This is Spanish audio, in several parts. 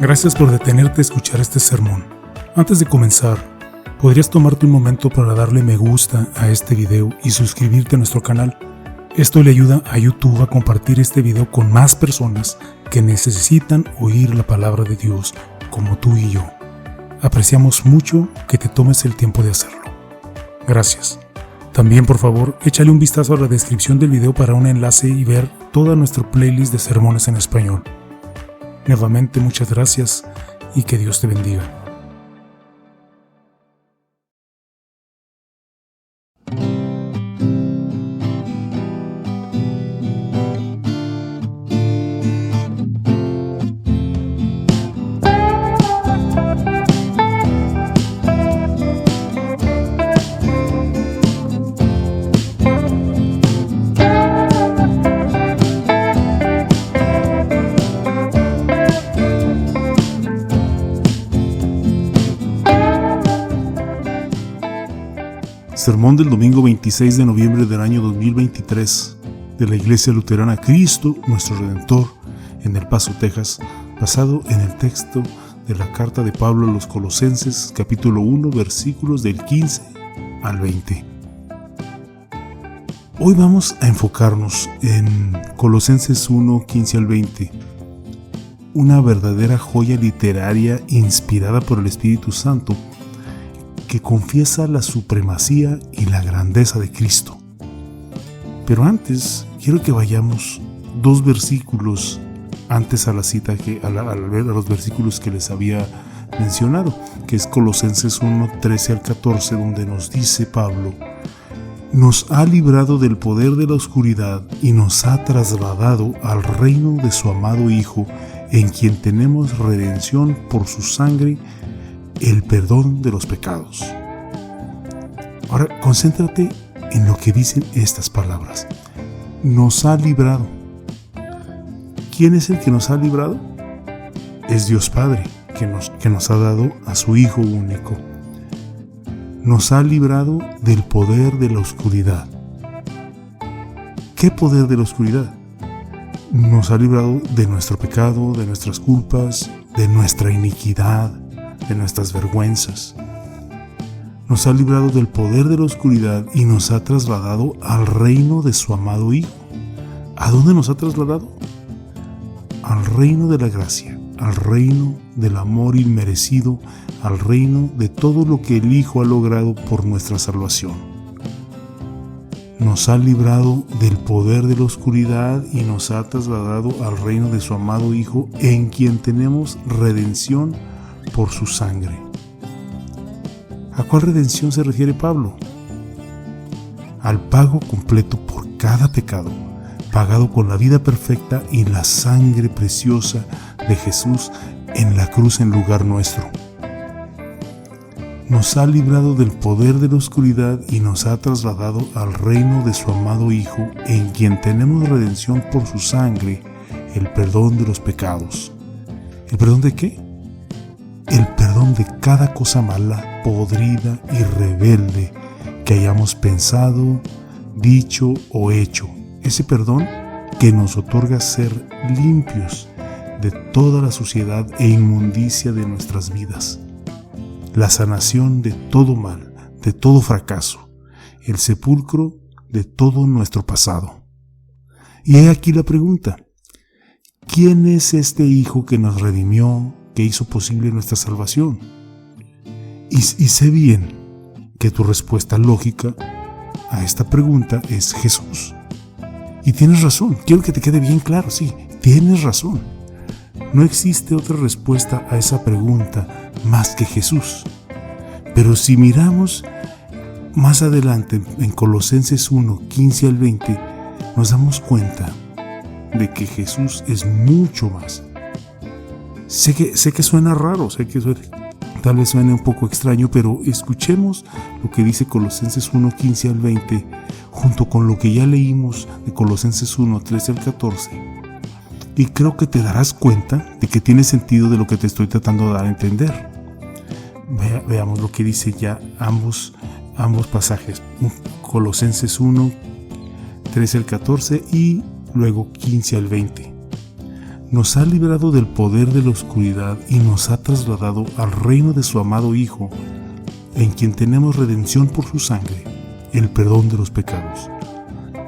Gracias por detenerte a escuchar este sermón. Antes de comenzar, ¿podrías tomarte un momento para darle me gusta a este video y suscribirte a nuestro canal? Esto le ayuda a YouTube a compartir este video con más personas que necesitan oír la palabra de Dios, como tú y yo. Apreciamos mucho que te tomes el tiempo de hacerlo. Gracias. También, por favor, échale un vistazo a la descripción del video para un enlace y ver toda nuestra playlist de sermones en español. Nuevamente, muchas gracias y que Dios te bendiga. Sermón del domingo 26 de noviembre del año 2023 de la Iglesia Luterana Cristo, nuestro Redentor, en El Paso, Texas, basado en el texto de la carta de Pablo a los Colosenses, capítulo 1, versículos del 15 al 20. Hoy vamos a enfocarnos en Colosenses 1, 15 al 20, una verdadera joya literaria inspirada por el Espíritu Santo, que confiesa la supremacía y la grandeza de Cristo. Pero antes, quiero que vayamos 2 versículos antes a la cita, al ver a los versículos que les había mencionado, que es Colosenses 1, 13 al 14, donde nos dice Pablo: nos ha librado del poder de la oscuridad y nos ha trasladado al reino de su amado Hijo, en quien tenemos redención por su sangre, el perdón de los pecados. Ahora, concéntrate en lo que dicen estas palabras. Nos ha librado. ¿Quién es el que nos ha librado? Es Dios Padre, que nos ha dado a su Hijo único. Nos ha librado del poder de la oscuridad. ¿Qué poder de la oscuridad? Nos ha librado de nuestro pecado, de nuestras culpas, de nuestra iniquidad, de nuestras vergüenzas. Nos ha librado del poder de la oscuridad y nos ha trasladado al reino de su amado Hijo. ¿A dónde nos ha trasladado? Al reino de la gracia, al reino del amor inmerecido, al reino de todo lo que el Hijo ha logrado por nuestra salvación. Nos ha librado del poder de la oscuridad y nos ha trasladado al reino de su amado Hijo, en quien tenemos redención por su sangre. ¿A cuál redención se refiere Pablo? Al pago completo por cada pecado, pagado con la vida perfecta y la sangre preciosa de Jesús en la cruz en lugar nuestro. Nos ha librado del poder de la oscuridad y nos ha trasladado al reino de su amado Hijo, en quien tenemos redención por su sangre, el perdón de los pecados. ¿El perdón de qué? El perdón de cada cosa mala, podrida y rebelde que hayamos pensado, dicho o hecho. Ese perdón que nos otorga ser limpios de toda la suciedad e inmundicia de nuestras vidas. La sanación de todo mal, de todo fracaso. El sepulcro de todo nuestro pasado. Y he aquí la pregunta: ¿quién es este Hijo que nos redimió, que hizo posible nuestra salvación? Y sé bien que tu respuesta lógica a esta pregunta es Jesús. Y tienes razón, quiero que te quede bien claro, sí, tienes razón. No existe otra respuesta a esa pregunta más que Jesús. Pero si miramos más adelante en Colosenses 1, 15 al 20, nos damos cuenta de que Jesús es mucho más. Sé que suena raro, tal vez suene un poco extraño, pero escuchemos lo que dice Colosenses 1, 15 al 20, junto con lo que ya leímos de Colosenses 1, 13 al 14. Y creo que te darás cuenta de que tiene sentido de lo que te estoy tratando de dar a entender. Veamos lo que dice ya ambos pasajes. Colosenses 1, 13 al 14 y luego 15 al 20. nos ha librado del poder de la oscuridad y nos ha trasladado al reino de su amado Hijo, en quien tenemos redención por su sangre, el perdón de los pecados.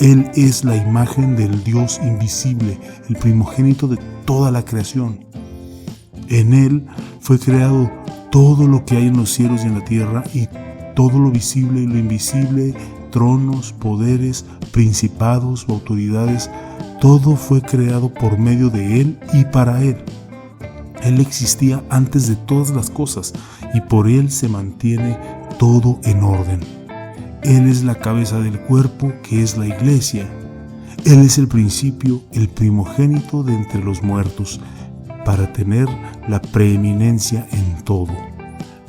Él es la imagen del Dios invisible, el primogénito de toda la creación. En Él fue creado todo lo que hay en los cielos y en la tierra, y todo lo visible y lo invisible, tronos, poderes, principados o autoridades, todo fue creado por medio de Él y para Él. Él existía antes de todas las cosas y por Él se mantiene todo en orden. Él es la cabeza del cuerpo, que es la iglesia. Él es el principio, el primogénito de entre los muertos, para tener la preeminencia en todo,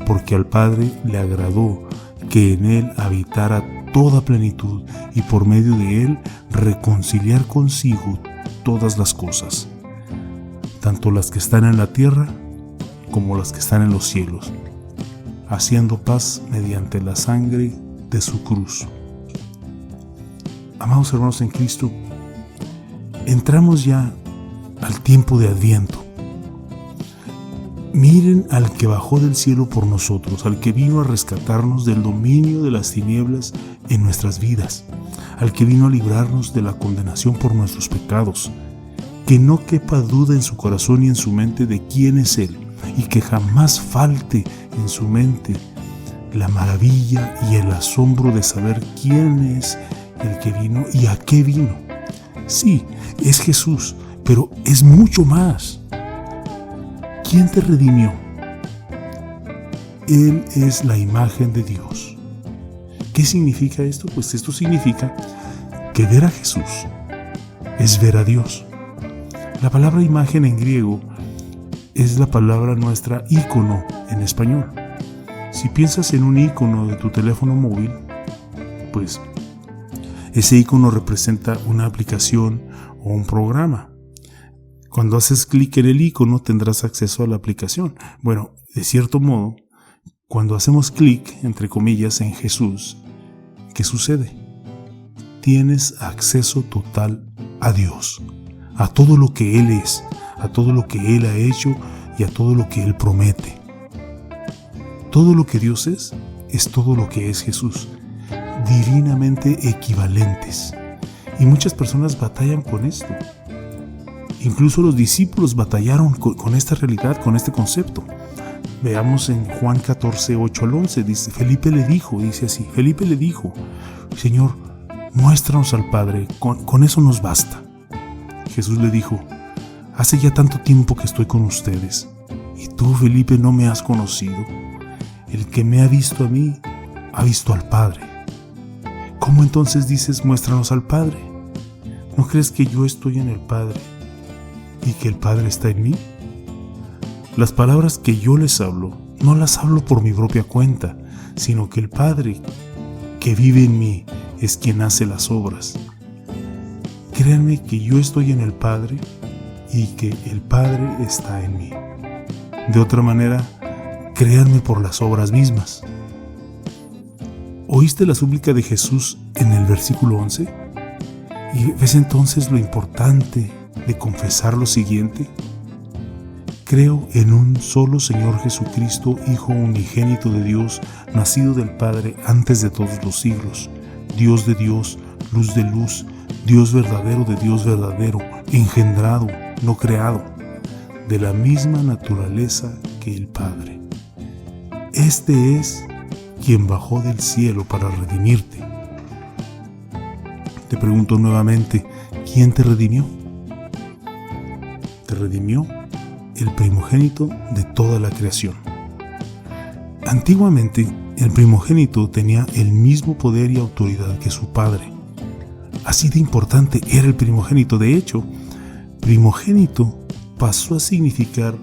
porque al Padre le agradó que en Él habitara toda plenitud y por medio de Él reconciliar consigo todas las cosas, tanto las que están en la tierra como las que están en los cielos, haciendo paz mediante la sangre de su cruz. Amados hermanos en Cristo, entramos ya al tiempo de Adviento. Miren al que bajó del cielo por nosotros, al que vino a rescatarnos del dominio de las tinieblas en nuestras vidas, al que vino a librarnos de la condenación por nuestros pecados. Que no quepa duda en su corazón y en su mente de quién es Él, y que jamás falte en su mente la maravilla y el asombro de saber quién es el que vino y a qué vino. Sí, es Jesús, pero es mucho más. ¿Quién te redimió? Él es la imagen de Dios. ¿Qué significa esto? Pues esto significa que ver a Jesús es ver a Dios. La palabra imagen en griego es la palabra nuestra ícono en español. Si piensas en un ícono de tu teléfono móvil, pues ese ícono representa una aplicación o un programa. Cuando haces clic en el icono tendrás acceso a la aplicación. Bueno, de cierto modo, cuando hacemos clic, entre comillas, en Jesús, ¿qué sucede? Tienes acceso total a Dios, a todo lo que Él es, a todo lo que Él ha hecho y a todo lo que Él promete. Todo lo que Dios es todo lo que es Jesús, divinamente equivalentes. Y muchas personas batallan con esto. Incluso los discípulos batallaron con esta realidad, con este concepto. Veamos en Juan 14, 8 al 11, dice Felipe le dijo, Señor, muéstranos al Padre, con eso nos basta. Jesús le dijo, hace ya tanto tiempo que estoy con ustedes, y tú, Felipe, no me has conocido. El que me ha visto a mí, ha visto al Padre. ¿Cómo entonces dices, muéstranos al Padre? ¿No crees que yo estoy en el Padre y que el Padre está en mí? Las palabras que yo les hablo, no las hablo por mi propia cuenta, sino que el Padre que vive en mí es quien hace las obras. Créanme que yo estoy en el Padre y que el Padre está en mí. De otra manera, créanme por las obras mismas. ¿Oíste la súplica de Jesús en el versículo 11? ¿Y ves entonces lo importante de confesar lo siguiente? Creo en un solo Señor Jesucristo, Hijo unigénito de Dios, nacido del Padre antes de todos los siglos, Dios de Dios, luz de luz, Dios verdadero de Dios verdadero, engendrado, no creado, de la misma naturaleza que el Padre. Este es quien bajó del cielo para redimirte. Te pregunto nuevamente, ¿quién te redimió? Te redimió el primogénito de toda la creación. Antiguamente, el primogénito tenía el mismo poder y autoridad que su padre. Así de importante era el primogénito. De hecho, primogénito pasó a significar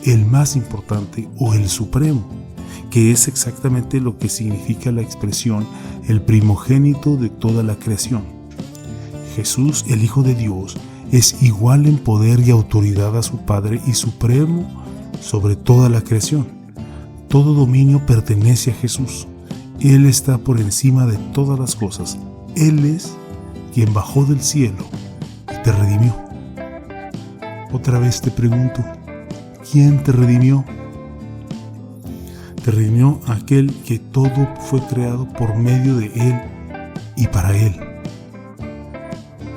el más importante o el supremo, que es exactamente lo que significa la expresión el primogénito de toda la creación. Jesús, el Hijo de Dios, es igual en poder y autoridad a su Padre y supremo sobre toda la creación. Todo dominio pertenece a Jesús. Él está por encima de todas las cosas. Él es quien bajó del cielo y te redimió. Otra vez te pregunto, ¿quién te redimió? Te redimió aquel que todo fue creado por medio de Él y para Él.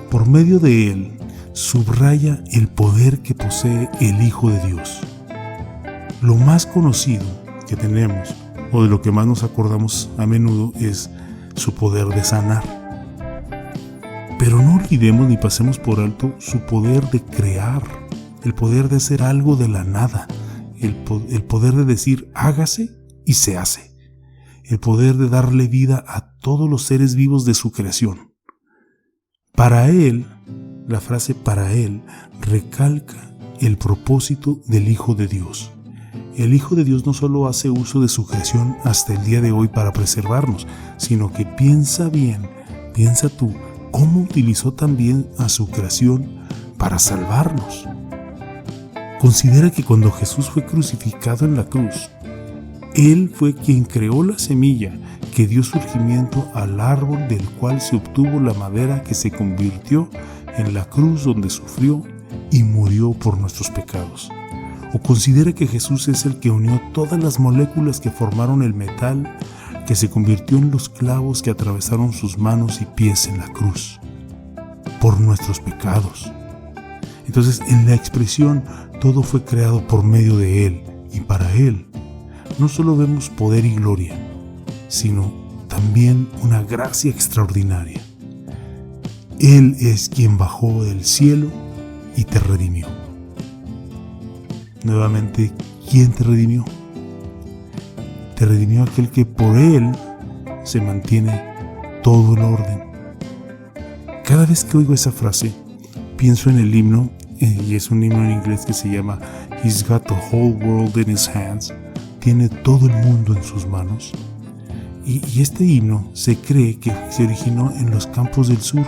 Por medio de Él subraya el poder que posee el Hijo de Dios. Lo más conocido que tenemos, o de lo que más nos acordamos a menudo, es su poder de sanar. Pero no olvidemos ni pasemos por alto su poder de crear, el poder de hacer algo de la nada, el poder de decir hágase y se hace, el poder de darle vida a todos los seres vivos de su creación. Para Él, la frase para Él recalca el propósito del Hijo de Dios. El Hijo de Dios no solo hace uso de su creación hasta el día de hoy para preservarnos, sino que piensa tú, cómo utilizó también a su creación para salvarnos. Considera que cuando Jesús fue crucificado en la cruz, Él fue quien creó la semilla que dio surgimiento al árbol del cual se obtuvo la madera que se convirtió en la cruz donde sufrió y murió por nuestros pecados. O considera que Jesús es el que unió todas las moléculas que formaron el metal que se convirtió en los clavos que atravesaron sus manos y pies en la cruz por nuestros pecados. Entonces, en la expresión todo fue creado por medio de Él y para Él, no solo vemos poder y gloria, sino también una gracia extraordinaria. Él es quien bajó del cielo y te redimió. Nuevamente, ¿quién te redimió? Te redimió aquel que por Él se mantiene todo el orden. Cada vez que oigo esa frase, pienso en el himno, y es un himno en inglés que se llama He's got the whole world in his hands. Tiene todo el mundo en sus manos. Y este himno se cree que se originó en los campos del sur,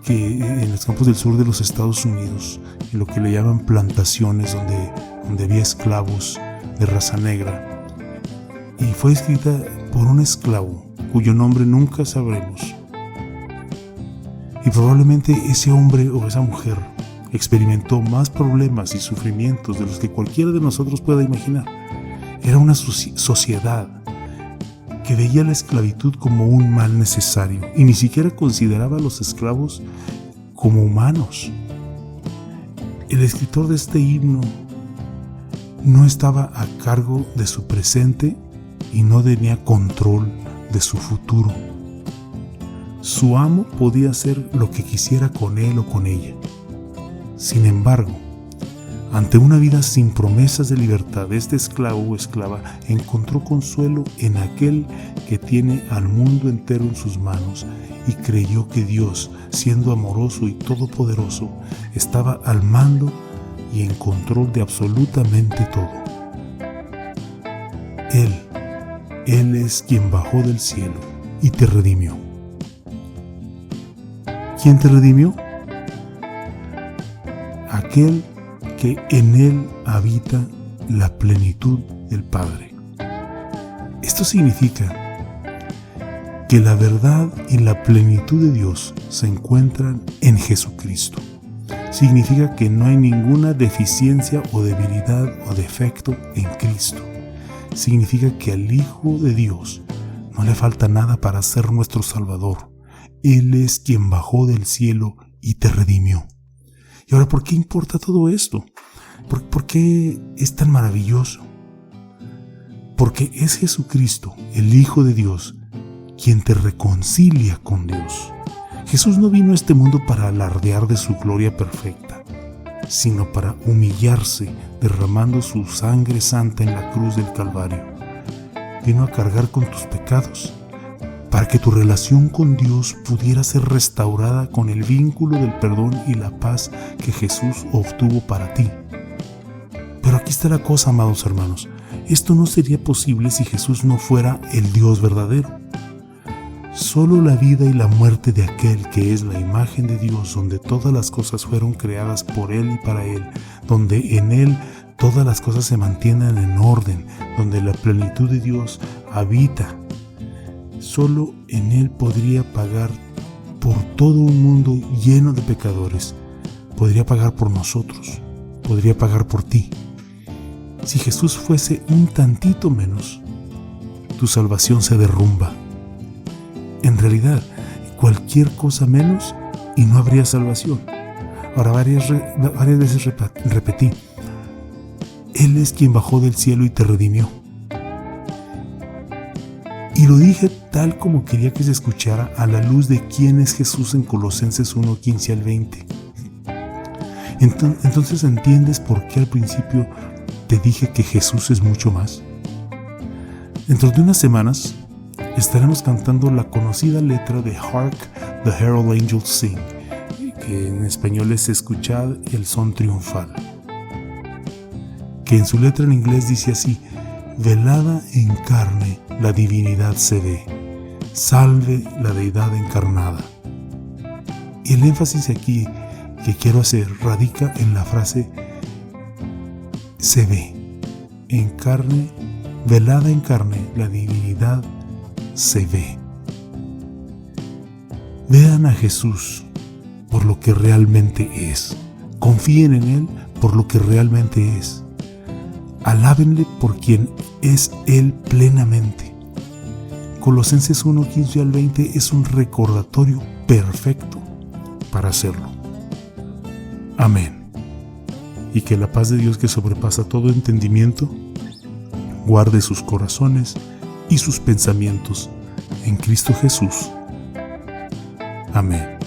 de los Estados Unidos, en lo que le llaman plantaciones, donde había esclavos de raza negra. Y fue escrita por un esclavo cuyo nombre nunca sabremos. Y probablemente ese hombre o esa mujer experimentó más problemas y sufrimientos de los que cualquiera de nosotros pueda imaginar. Era una sociedad que veía la esclavitud como un mal necesario y ni siquiera consideraba a los esclavos como humanos. El escritor de este himno no estaba a cargo de su presente y no tenía control de su futuro. Su amo podía hacer lo que quisiera con él o con ella. Sin embargo, ante una vida sin promesas de libertad, este esclavo o esclava encontró consuelo en aquel que tiene al mundo entero en sus manos y creyó que Dios, siendo amoroso y todopoderoso, estaba al mando y en control de absolutamente todo. Él es quien bajó del cielo y te redimió. ¿Quién te redimió? Aquel que en Él habita la plenitud del Padre. Esto significa que la verdad y la plenitud de Dios se encuentran en Jesucristo. Significa que no hay ninguna deficiencia o debilidad o defecto en Cristo. Significa que al Hijo de Dios no le falta nada para ser nuestro Salvador. Él es quien bajó del cielo y te redimió. Y ahora, ¿por qué importa todo esto? ¿Por qué es tan maravilloso? Porque es Jesucristo, el Hijo de Dios, quien te reconcilia con Dios. Jesús no vino a este mundo para alardear de su gloria perfecta, sino para humillarse, derramando su sangre santa en la cruz del Calvario. Vino a cargar con tus pecados, para que tu relación con Dios pudiera ser restaurada con el vínculo del perdón y la paz que Jesús obtuvo para ti. Pero aquí está la cosa, amados hermanos. Esto no sería posible si Jesús no fuera el Dios verdadero. Solo la vida y la muerte de aquel que es la imagen de Dios, donde todas las cosas fueron creadas por Él y para Él, donde en Él todas las cosas se mantienen en orden, donde la plenitud de Dios habita. Solo en Él podría pagar por todo un mundo lleno de pecadores, podría pagar por nosotros, podría pagar por ti. Si Jesús fuese un tantito menos, tu salvación se derrumba. En realidad, cualquier cosa menos y no habría salvación. Ahora, varias veces repetí, Él es quien bajó del cielo y te redimió. Y lo dije tal como quería que se escuchara a la luz de quién es Jesús en Colosenses 1:15 al 20. Entonces entiendes por qué al principio te dije que Jesús es mucho más. Dentro de unas semanas estaremos cantando la conocida letra de Hark the Herald Angels Sing, que en español es Escuchad el son triunfal, que en su letra en inglés dice así: velada en carne la divinidad se ve, salve la deidad encarnada. Y el énfasis aquí que quiero hacer radica en la frase se ve, en carne, velada en carne la divinidad se ve. Vean a Jesús por lo que realmente es, confíen en Él por lo que realmente es, alábenle por quien es Él plenamente. Colosenses 1:15 al 20 es un recordatorio perfecto para hacerlo. Amén. Y que la paz de Dios, que sobrepasa todo entendimiento, guarde sus corazones y sus pensamientos en Cristo Jesús. Amén.